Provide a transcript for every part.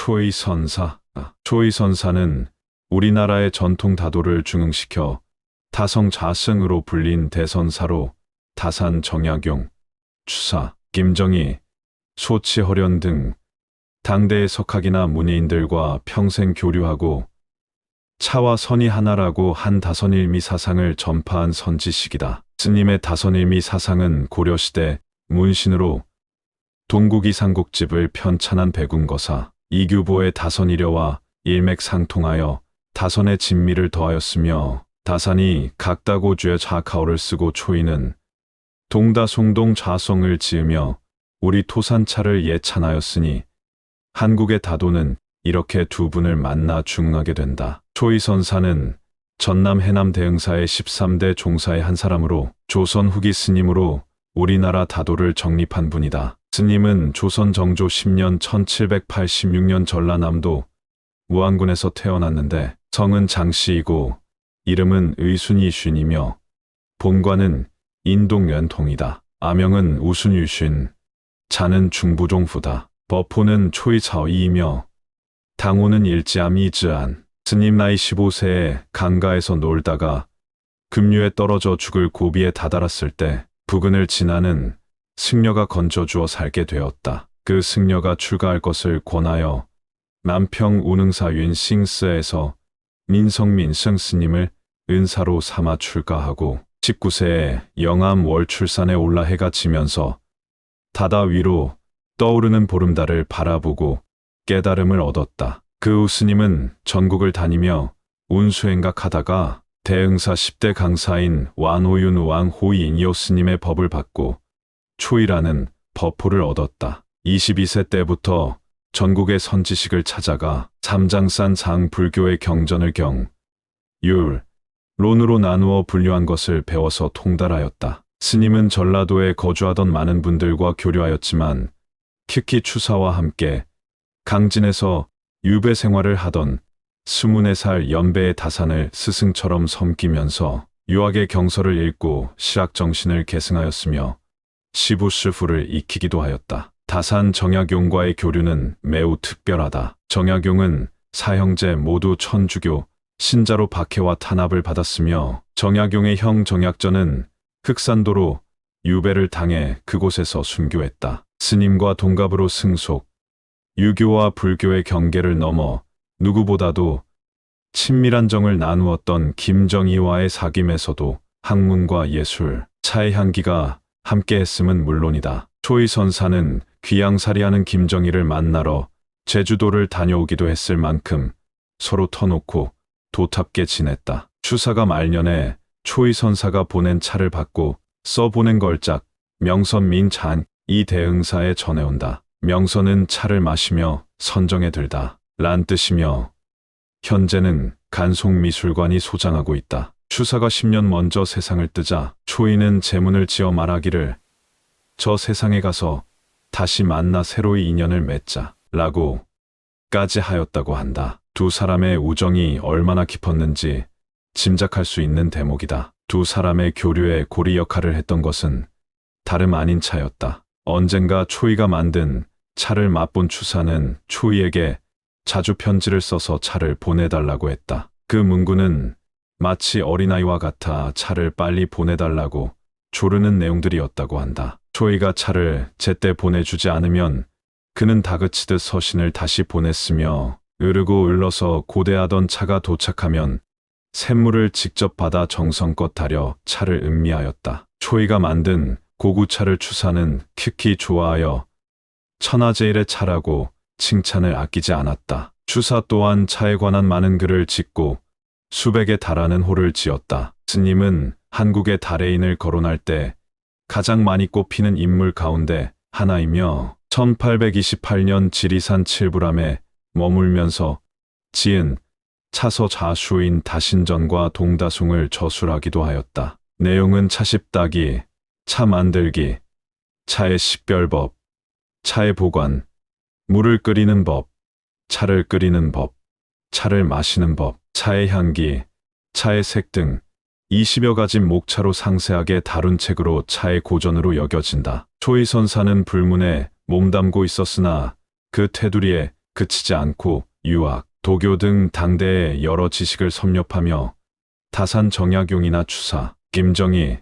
초의선사. 초의선사는 우리나라의 전통 다도를 중흥시켜 다성자승으로 불린 대선사로 다산 정약용, 추사, 김정희, 소치허련 등 당대의 석학이나 문예인들과 평생 교류하고 차와 선이 하나라고 한 다선일미 사상을 전파한 선지식이다. 스님의 다선일미 사상은 고려시대 문신으로 동국이 삼국집을 편찬한 백운거사 이규보의 다선이려와 일맥상통하여 다선의 진미를 더하였으며, 다산이 각다고주의 자카오를 쓰고 초이는 동다송동 좌성을 지으며 우리 토산차를 예찬하였으니 한국의 다도는 이렇게 두 분을 만나 중흥하게 된다. 초의선사는 전남 해남 대흥사의 13대 종사의 한 사람으로 조선 후기 스님으로 우리나라 다도를 정립한 분이다. 스님은 조선 정조 10년 1786년 전라남도 무안군에서 태어났는데 성은 장씨이고 이름은 의순이슌이며 본관은 인동연통이다. 아명은 우순유슌, 자는 중부종후다. 버포는 초이차이이며 당호는 일지암이즈안. 스님 나이 15세에 강가에서 놀다가 급류에 떨어져 죽을 고비에 다다랐을 때 부근을 지나는 승려가 건져주어 살게 되었다. 그 승려가 출가할 것을 권하여 남평 운흥사 윤싱스에서 민성민승 스님을 은사로 삼아 출가하고 19세에 영암 월출산에 올라 해가 지면서 다다 위로 떠오르는 보름달을 바라보고 깨달음을 얻었다. 그 후 스님은 전국을 다니며 운수행각하다가 대흥사 10대 강사인 완호윤 왕호인이오 스님의 법을 받고 초이라는 법호를 얻었다. 22세 때부터 전국의 선지식을 찾아가 삼장산 상불교의 경전을 율, 론으로 나누어 분류한 것을 배워서 통달하였다. 스님은 전라도에 거주하던 많은 분들과 교류하였지만 특히 추사와 함께 강진에서 유배 생활을 하던 24살 연배의 다산을 스승처럼 섬기면서 유학의 경서를 읽고 실학정신을 계승하였으며 시부스후를 익히기도 하였다. 다산 정약용과의 교류는 매우 특별하다. 정약용은 사형제 모두 천주교 신자로 박해와 탄압을 받았으며 정약용의 형 정약전은 흑산도로 유배를 당해 그곳에서 순교했다. 스님과 동갑으로 승속, 유교와 불교의 경계를 넘어 누구보다도 친밀한 정을 나누었던 김정희와의 사귐에서도 학문과 예술, 차의 향기가 함께했음은 물론이다. 초의선사는 귀양살이하는 김정희를 만나러 제주도를 다녀오기도 했을 만큼 서로 터놓고 도탑게 지냈다. 추사가 말년에 초의선사가 보낸 차를 받고 써보낸 걸작 명선 민찬 이 대흥사에 전해온다. 명선은 차를 마시며 선정에 들다 란 뜻이며 현재는 간송미술관이 소장하고 있다. 추사가 10년 먼저 세상을 뜨자 초이는 제문을 지어 말하기를 저 세상에 가서 다시 만나 새로이 인연을 맺자 라고 까지 하였다고 한다. 두 사람의 우정이 얼마나 깊었는지 짐작할 수 있는 대목이다. 두 사람의 교류에 고리 역할을 했던 것은 다름 아닌 차였다. 언젠가 초이가 만든 차를 맛본 추사는 초이에게 자주 편지를 써서 차를 보내달라고 했다. 그 문구는 마치 어린아이와 같아 차를 빨리 보내달라고 조르는 내용들이었다고 한다. 초이가 차를 제때 보내주지 않으면 그는 다그치듯 서신을 다시 보냈으며 으르고 을러서 고대하던 차가 도착하면 샘물을 직접 받아 정성껏 달여 차를 음미하였다. 초이가 만든 고구차를 추사는 특히 좋아하여 천하제일의 차라고 칭찬을 아끼지 않았다. 추사 또한 차에 관한 많은 글을 짓고 수백에 달하는 호를 지었다. 스님은 한국의 달해인을 거론할 때 가장 많이 꼽히는 인물 가운데 하나이며 1828년 지리산 칠부람에 머물면서 지은 차서 자수인 다신전과 동다송을 저술하기도 하였다. 내용은 차십따기, 차 만들기, 차의 식별법, 차의 보관, 물을 끓이는 법, 차를 끓이는 법, 차를 마시는 법, 차의 향기, 차의 색 등 20여 가지 목차로 상세하게 다룬 책으로 차의 고전으로 여겨진다. 초의선사는 불문에 몸담고 있었으나 그 테두리에 그치지 않고 유학, 도교 등 당대의 여러 지식을 섭렵하며 다산 정약용이나 추사, 김정희,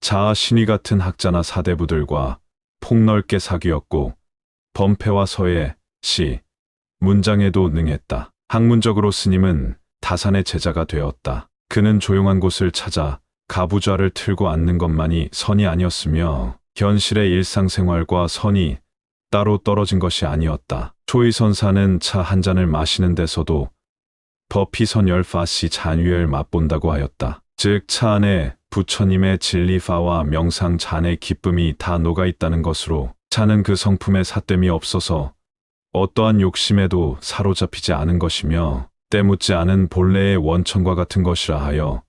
자아 신의 같은 학자나 사대부들과 폭넓게 사귀었고 범패와 서예, 시, 문장에도 능했다. 학문적으로 스님은 다산의 제자가 되었다. 그는 조용한 곳을 찾아 가부좌를 틀고 앉는 것만이 선이 아니었으며 현실의 일상생활과 선이 따로 떨어진 것이 아니었다. 초이선사는 차 한 잔을 마시는 데서도 버피선 10파씨 잔위를 맛본다고 하였다. 즉 차 안에 부처님의 진리파와 명상 잔의 기쁨이 다 녹아있다는 것으로 차는 그 성품에 삿됨이 없어서 어떠한 욕심에도 사로잡히지 않은 것이며 때묻지 않은 본래의 원천과 같은 것이라 하여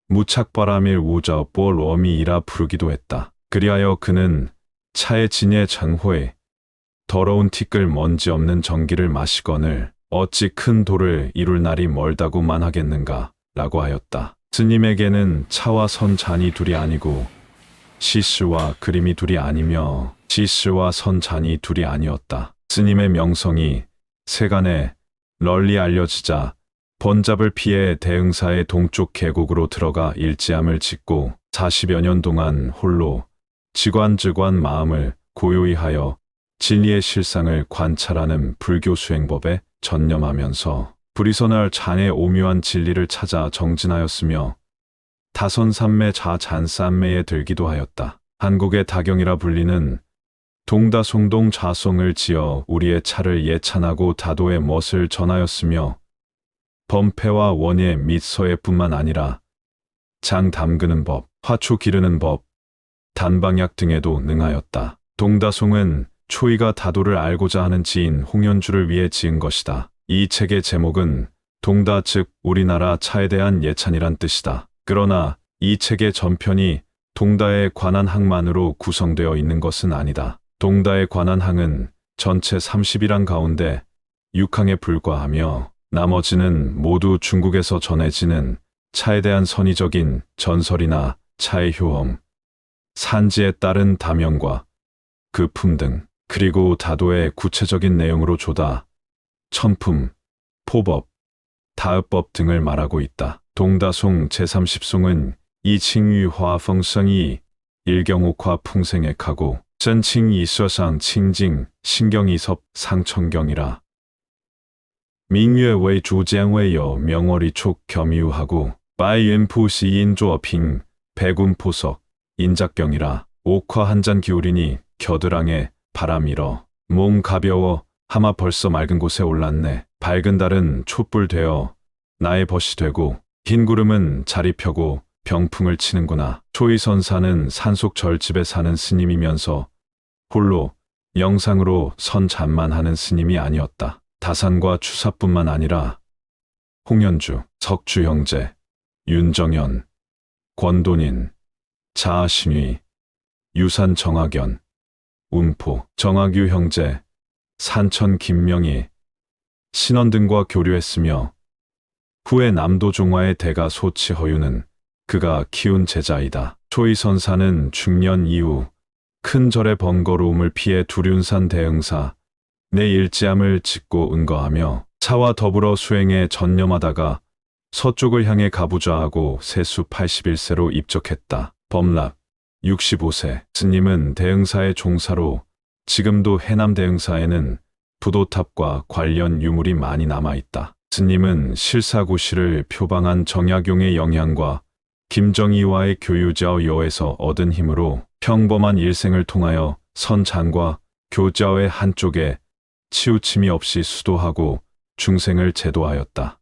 무착바라밀 우저 볼 어미이라 부르기도 했다. 그리하여 그는 차의 진예 전호에 더러운 티끌 먼지 없는 전기를 마시거늘 어찌 큰 도를 이룰 날이 멀다고만 하겠는가 라고 하였다. 스님에게는 차와 선 잔이 둘이 아니고 시스와 그림이 둘이 아니며 시스와 선 잔이 둘이 아니었다. 스님의 명성이 세간에 널리 알려지자 번잡을 피해 대흥사의 동쪽 계곡으로 들어가 일지함을 짓고 40여 년 동안 홀로 지관즈관 마음을 고요히 하여 진리의 실상을 관찰하는 불교 수행법에 전념하면서 불이선할 잔의 오묘한 진리를 찾아 정진하였으며 다선삼매 자잔삼매에 들기도 하였다. 한국의 다경이라 불리는 동다송동 좌송을 지어 우리의 차를 예찬하고 다도의 멋을 전하였으며 범패와 원예 및 서예뿐만 아니라 장 담그는 법, 화초 기르는 법, 단방약 등에도 능하였다. 동다송은 초이가 다도를 알고자 하는 지인 홍연주를 위해 지은 것이다. 이 책의 제목은 동다 즉 우리나라 차에 대한 예찬이란 뜻이다. 그러나 이 책의 전편이 동다에 관한 항만으로 구성되어 있는 것은 아니다. 동다에 관한 항은 전체 31항 가운데 6항에 불과하며 나머지는 모두 중국에서 전해지는 차에 대한 선의적인 전설이나 차의 효험, 산지에 따른 다명과 그 품 등, 그리고 다도의 구체적인 내용으로 조다, 천품, 포법, 다읍법 등을 말하고 있다. 동다송 제30송은 이칭유화 펑성이 일경옥화 풍생액하고 전칭이 서상 칭징 신경이섭 상천경이라. 민유의 주장외여 명월이 촉 겸유하고 바이엔푸시인조어핑 백운포석 인작병이라. 옥화 한 잔 기울이니 겨드랑에 바람일어 몸 가벼워 하마 벌써 맑은 곳에 올랐네. 밝은 달은 촛불 되어 나의 벗이 되고 흰 구름은 자리 펴고 병풍을 치는구나. 초이선사는 산속 절집에 사는 스님이면서 홀로 영상으로 선 잠만 하는 스님이 아니었다. 다산과 추사뿐만 아니라 홍연주, 석주 형제, 윤정연, 권돈인, 자아신위, 유산 정학연, 운포, 정학유 형제, 산천 김명희, 신원 등과 교류했으며 후에 남도 종화의 대가 소치 허유는 그가 키운 제자이다. 초이선사는 중년 이후 큰 절의 번거로움을 피해 두륜산 대흥사 내 일지함을 짓고 은거하며 차와 더불어 수행에 전념하다가 서쪽을 향해 가부좌하고 세수 81세로 입적했다. 범락 65세. 스님은 대흥사의 종사로 지금도 해남 대흥사에는 부도탑과 관련 유물이 많이 남아있다. 스님은 실사구시를 표방한 정약용의 영향과 김정희와의 교유자여에서 얻은 힘으로 평범한 일생을 통하여 선장과 교자의 한쪽에 치우침이 없이 수도하고 중생을 제도하였다.